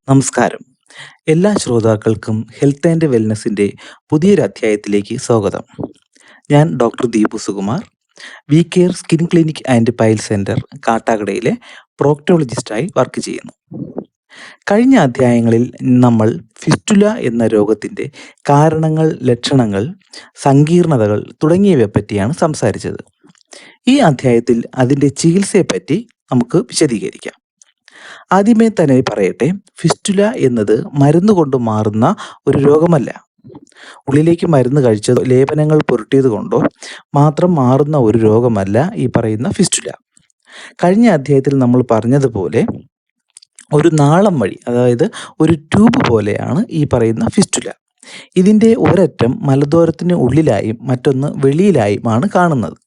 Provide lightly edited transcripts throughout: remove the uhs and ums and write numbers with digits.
നമസ്കാരം. എല്ലാ ശ്രോതാക്കൾക്കും ഹെൽത്ത് ആൻഡ് വെൽനസിൻ്റെ പുതിയൊരു അധ്യായത്തിലേക്ക് സ്വാഗതം. ഞാൻ doctor Deepu Sukumar, we care skin clinic and pile centre കാട്ടാക്കടയിലെ പ്രോക്ടോളജിസ്റ്റായി വർക്ക് ചെയ്യുന്നു. കഴിഞ്ഞ അധ്യായങ്ങളിൽ നമ്മൾ ഫിസ്റ്റുല എന്ന രോഗത്തിൻ്റെ കാരണങ്ങൾ, ലക്ഷണങ്ങൾ, സങ്കീർണതകൾ തുടങ്ങിയവയെ പറ്റിയാണ് സംസാരിച്ചത്. ഈ അധ്യായത്തിൽ അതിൻ്റെ ചികിത്സയെപ്പറ്റി നമുക്ക് വിശദീകരിക്കാം. ആദ്യമേ തന്നെ പറയട്ടെ, ഫിസ്റ്റുല എന്നത് മരുന്ന് കൊണ്ട് മാറുന്ന ഒരു രോഗമല്ല. ഉള്ളിലേക്ക് മരുന്ന് കഴിച്ചതോ ലേപനങ്ങൾ പുരട്ടിയത് കൊണ്ടോ മാത്രം മാറുന്ന ഒരു രോഗമല്ല ഈ പറയുന്ന ഫിസ്റ്റുല. കഴിഞ്ഞ അധ്യായത്തിൽ നമ്മൾ പറഞ്ഞതുപോലെ ഒരു നാളം വഴി, അതായത് ഒരു ട്യൂബ് പോലെയാണ് ഈ പറയുന്ന ഫിസ്റ്റുല. ഇതിൻ്റെ ഒരറ്റം മലദ്വാരത്തിന് ഉള്ളിലായും മറ്റൊന്ന് വെളിയിലായുമാണ് കാണുന്നത്.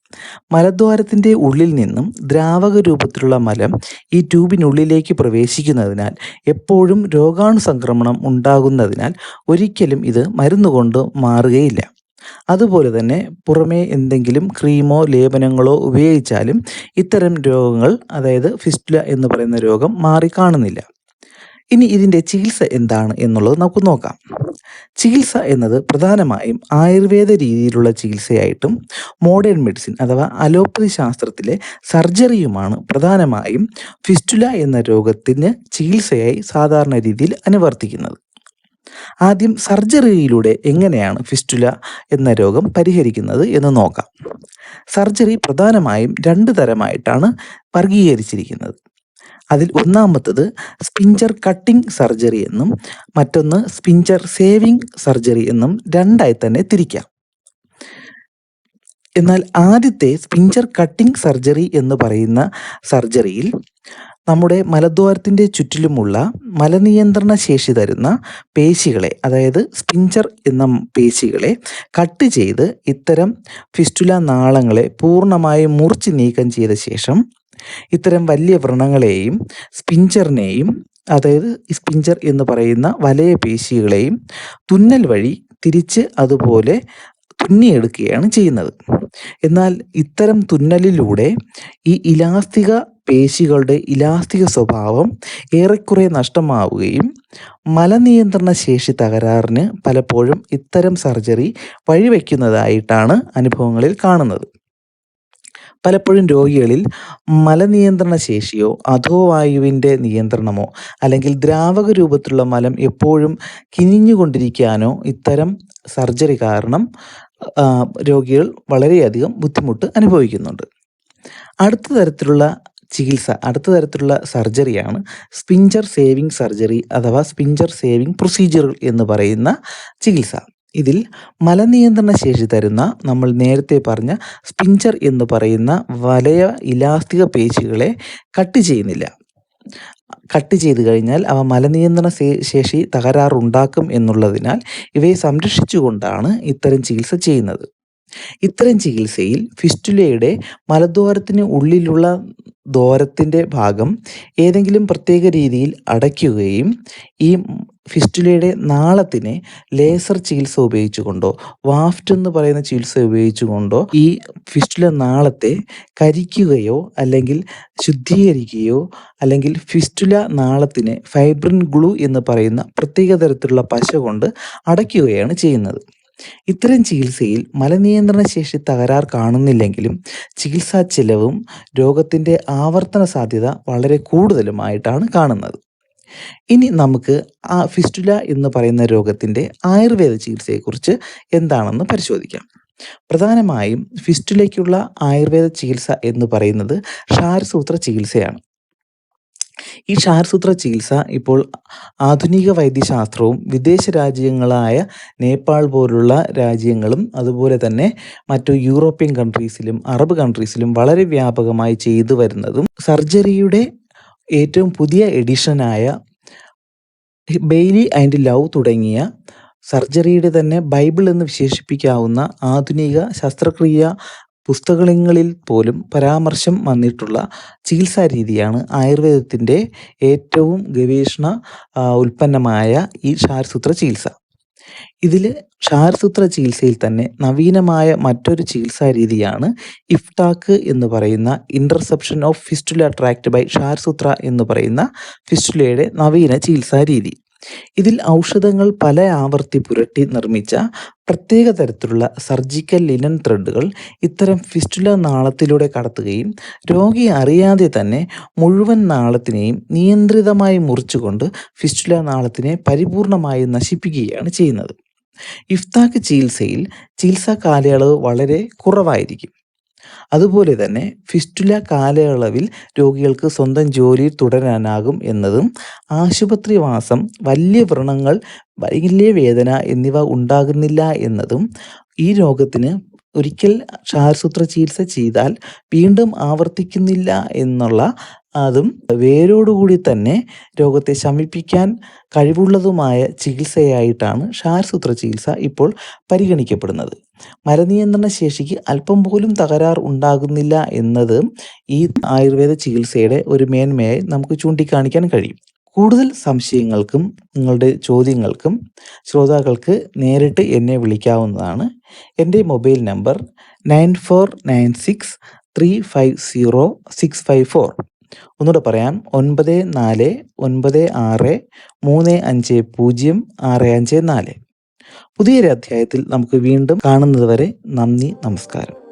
മലദ്വാരത്തിൻ്റെ ഉള്ളിൽ നിന്നും ദ്രാവക രൂപത്തിലുള്ള മലം ഈ ട്യൂബിനുള്ളിലേക്ക് പ്രവേശിക്കുന്നതിനാൽ എപ്പോഴും രോഗാണു സംക്രമണം ഉണ്ടാകുന്നതിനാൽ ഒരിക്കലും ഇത് മരുന്നുകൊണ്ട് മാറുകയില്ല. അതുപോലെ തന്നെ പുറമേ എന്തെങ്കിലും ക്രീമോ ലേപനങ്ങളോ ഉപയോഗിച്ചാലും ഇത്തരം രോഗങ്ങൾ, അതായത് ഫിസ്റ്റുല എന്ന് പറയുന്ന രോഗം മാറി കാണുന്നില്ല. ഇനി ഇതിൻ്റെ ചികിത്സ എന്താണ് എന്നുള്ളത് നമുക്ക് നോക്കാം. ചികിത്സ എന്നത് പ്രധാനമായും ആയുർവേദ രീതിയിലുള്ള ചികിത്സയായിട്ടും മോഡേൺ മെഡിസിൻ അഥവാ അലോപ്പതി ശാസ്ത്രത്തിലെ സർജറിയുമാണ് പ്രധാനമായും ഫിസ്റ്റുല എന്ന രോഗത്തിന് ചികിത്സയായി സാധാരണ രീതിയിൽ അനുവർത്തിക്കുന്നത്. ആദ്യം സർജറിയിലൂടെ എങ്ങനെയാണ് ഫിസ്റ്റുല എന്ന രോഗം പരിഹരിക്കുന്നത് എന്ന് നോക്കാം. സർജറി പ്രധാനമായും 2 തരമായിട്ടാണ് വർഗീകരിച്ചിരിക്കുന്നത്. അതിൽ ഒന്നാമത്തത് സ്പിഞ്ചർ കട്ടിംഗ് സർജറി എന്നും മറ്റൊന്ന് സ്പിഞ്ചർ സേവിങ് സർജറി എന്നും 2ആയി തന്നെ തിരിക്കാം. എന്നാൽ ആദ്യത്തെ സ്പിഞ്ചർ കട്ടിംഗ് സർജറി എന്ന് പറയുന്ന സർജറിയിൽ നമ്മുടെ മലദ്വാരത്തിൻ്റെ ചുറ്റിലുമുള്ള മലനിയന്ത്രണ ശേഷി തരുന്ന പേശികളെ, അതായത് സ്പിഞ്ചർ എന്ന പേശികളെ കട്ട് ചെയ്ത് ഇത്തരം ഫിസ്റ്റുല നാളങ്ങളെ പൂർണ്ണമായും മുറിച്ച് നീക്കം ചെയ്ത ശേഷം ഇത്തരം വലിയ വ്രണങ്ങളെയും സ്പിഞ്ചറിനെയും, അതായത് സ്പിഞ്ചർ എന്ന് പറയുന്ന വലയ പേശികളെയും തുന്നൽ വഴി തിരിച്ച് അതുപോലെ തുന്നിയെടുക്കുകയാണ് ചെയ്യുന്നത്. എന്നാൽ ഇത്തരം തുന്നലിലൂടെ ഈ ഇലാസ്തിക പേശികളുടെ ഇലാസ്തിക സ്വഭാവം ഏറെക്കുറെ നഷ്ടമാവുകയും മലനിയന്ത്രണ ശേഷി തകരാറിന് പലപ്പോഴും ഇത്തരം സർജറി വഴിവെക്കുന്നതായിട്ടാണ് അനുഭവങ്ങളിൽ കാണുന്നത്. പലപ്പോഴും രോഗികളിൽ മലനിയന്ത്രണ ശേഷിയോ അധോവായുവിൻ്റെ നിയന്ത്രണമോ അല്ലെങ്കിൽ ദ്രാവക രൂപത്തിലുള്ള മലം എപ്പോഴും കിനിഞ്ഞുകൊണ്ടിരിക്കാനോ ഇത്തരം സർജറി കാരണം രോഗികൾ വളരെയധികം ബുദ്ധിമുട്ട് അനുഭവിക്കുന്നുണ്ട്. അടുത്ത തരത്തിലുള്ള സർജറിയാണ് സ്പിഞ്ചർ സേവിങ് സർജറി അഥവാ സ്പിഞ്ചർ സേവിങ് പ്രൊസീജിയറുകൾ എന്ന് പറയുന്ന ചികിത്സ. ഇതിൽ മലനിയന്ത്രണ ശേഷി തരുന്ന നമ്മൾ നേരത്തെ പറഞ്ഞ സ്പിഞ്ചർ എന്ന് പറയുന്ന വലയ ഇലാസ്തിക പേശികളെ കട്ട് ചെയ്യുന്നില്ല. കട്ട് ചെയ്ത് കഴിഞ്ഞാൽ അവ മലനിയന്ത്രണ ശേഷി തകരാറുണ്ടാക്കും എന്നുള്ളതിനാൽ ഇവയെ സംരക്ഷിച്ചുകൊണ്ടാണ് ഇത്തരം ചികിത്സ ചെയ്യുന്നത്. ഇത്തരം ചികിത്സയിൽ ഫിസ്റ്റുലയുടെ മലദ്വാരത്തിന് ഉള്ളിലുള്ള ദ്വാരത്തിൻ്റെ ഭാഗം ഏതെങ്കിലും പ്രത്യേക രീതിയിൽ അടയ്ക്കുകയും ഈ ഫിസ്റ്റുലയുടെ നാളത്തിനെ ലേസർ ചികിത്സ ഉപയോഗിച്ചുകൊണ്ടോ വാഫ്റ്റ് എന്ന് പറയുന്ന ചികിത്സ ഉപയോഗിച്ചുകൊണ്ടോ ഈ ഫിസ്റ്റുല നാളത്തെ കരിക്കുകയോ അല്ലെങ്കിൽ ശുദ്ധീകരിക്കുകയോ അല്ലെങ്കിൽ ഫിസ്റ്റുല നാളത്തിനെ ഫൈബ്രിൻ ഗ്ലൂ എന്ന് പറയുന്ന പ്രത്യേക തരത്തിലുള്ള പശ കൊണ്ട് അടയ്ക്കുകയാണ് ചെയ്യുന്നത്. ഇത്തരം ചികിത്സയിൽ മലനിയന്ത്രണ ശേഷി തകരാർ കാണുന്നില്ലെങ്കിലും ചികിത്സാ ചിലവും രോഗത്തിൻ്റെ ആവർത്തന സാധ്യത വളരെ കൂടുതലുമായിട്ടാണ് കാണുന്നത്. ഇനി നമുക്ക് ആ ഫിസ്റ്റുല എന്ന് പറയുന്ന രോഗത്തിൻ്റെ ആയുർവേദ ചികിത്സയെക്കുറിച്ച് എന്താണെന്ന് പരിശോധിക്കാം. പ്രധാനമായും ഫിസ്റ്റുലയ്ക്കുള്ള ആയുർവേദ ചികിത്സ എന്ന് പറയുന്നത് ക്ഷാരസൂത്ര ചികിത്സയാണ്. ഈ ക്ഷാരസൂത്ര ചികിത്സ ഇപ്പോൾ ആധുനിക വൈദ്യശാസ്ത്രവും വിദേശ രാജ്യങ്ങളായ നേപ്പാൾ പോലുള്ള രാജ്യങ്ങളും അതുപോലെ തന്നെ മറ്റു യൂറോപ്യൻ കൺട്രീസിലും അറബ് കൺട്രീസിലും വളരെ വ്യാപകമായി ചെയ്തു വരുന്നതും സർജറിയുടെ ഏറ്റവും പുതിയ എഡിഷനായ ബെയ്ലി ആൻഡ് ലവ് തുടങ്ങിയ സർജറിയുടെ തന്നെ ബൈബിൾ എന്ന് വിശേഷിപ്പിക്കാവുന്ന ആധുനിക ശസ്ത്രക്രിയ പുസ്തകങ്ങളിൽ പോലും പരാമർശം വന്നിട്ടുള്ള ചികിത്സാ രീതിയാണ് ആയുർവേദത്തിൻ്റെ ഏറ്റവും ഗവേഷണ ഉൽപ്പന്നമായ ഈ ക്ഷാരസൂത്ര ചികിത്സ. ഇതിൽ ക്ഷാരസൂത്ര ചികിത്സയിൽ തന്നെ നവീനമായ മറ്റൊരു ചികിത്സാ രീതിയാണ് ഇഫ്ടാക്ക് എന്ന് പറയുന്ന interception of fistula tract by ksharasutra എന്ന് പറയുന്ന ഫിസ്റ്റുലയുടെ നവീന ചികിത്സാ രീതി. ഇതിൽ ഔഷധങ്ങൾ പല ആവർത്തി പുരട്ടി നിർമ്മിച്ച പ്രത്യേക തരത്തിലുള്ള സർജിക്കൽ ലിനൻ ത്രെഡുകൾ ഇത്തരം ഫിസ്റ്റുല നാളത്തിലൂടെ കടത്തുകയും രോഗി അറിയാതെ തന്നെ മുഴുവൻ നാളത്തിനെയും നിയന്ത്രിതമായി മുറിച്ചുകൊണ്ട് ഫിസ്റ്റുല നാളത്തിനെ പരിപൂർണമായി നശിപ്പിക്കുകയാണ് ചെയ്യുന്നത്. ഇഫ്താക്ക് ചികിത്സയിൽ ചികിത്സാ കാലയളവ് വളരെ കുറവായിരിക്കും. അതുപോലെ തന്നെ ഫിസ്റ്റുല കാലയളവിൽ രോഗികൾക്ക് സ്വന്തം ജോലിയിൽ തുടരാനാകും എന്നതും ആശുപത്രിവാസം, വലിയ വ്രണങ്ങൾ, വലിയ വേദന എന്നിവ ഉണ്ടാകുന്നില്ല എന്നതും ഈ രോഗത്തിന് ഒരിക്കൽ ക്ഷാരസൂത്ര ചികിത്സ ചെയ്താൽ വീണ്ടും ആവർത്തിക്കുന്നില്ല എന്നുള്ള അതും വേരോടുകൂടി തന്നെ രോഗത്തെ ശമിപ്പിക്കാൻ കഴിവുള്ളതുമായ ചികിത്സയായിട്ടാണ് ക്ഷാരസൂത്ര ചികിത്സ ഇപ്പോൾ പരിഗണിക്കപ്പെടുന്നത്. മലനിയന്ത്രണ ശേഷിക്ക് അല്പം പോലും തകരാർ ഉണ്ടാകുന്നില്ല എന്നത് ഈ ആയുർവേദ ചികിത്സയുടെ ഒരു മേന്മയായി നമുക്ക് ചൂണ്ടിക്കാണിക്കാൻ കഴിയും. കൂടുതൽ സംശയങ്ങൾക്കും നിങ്ങളുടെ ചോദ്യങ്ങൾക്കും ശ്രോതാക്കൾക്ക് നേരിട്ട് എന്നെ വിളിക്കാവുന്നതാണ്. എൻ്റെ മൊബൈൽ നമ്പർ 9496350654. ഒന്നുകൂടെ പറയാം, 9496350654. പുതിയൊരു അധ്യായത്തിൽ നമുക്ക് വീണ്ടും കാണുന്നത് വരെ നന്ദി, നമസ്കാരം.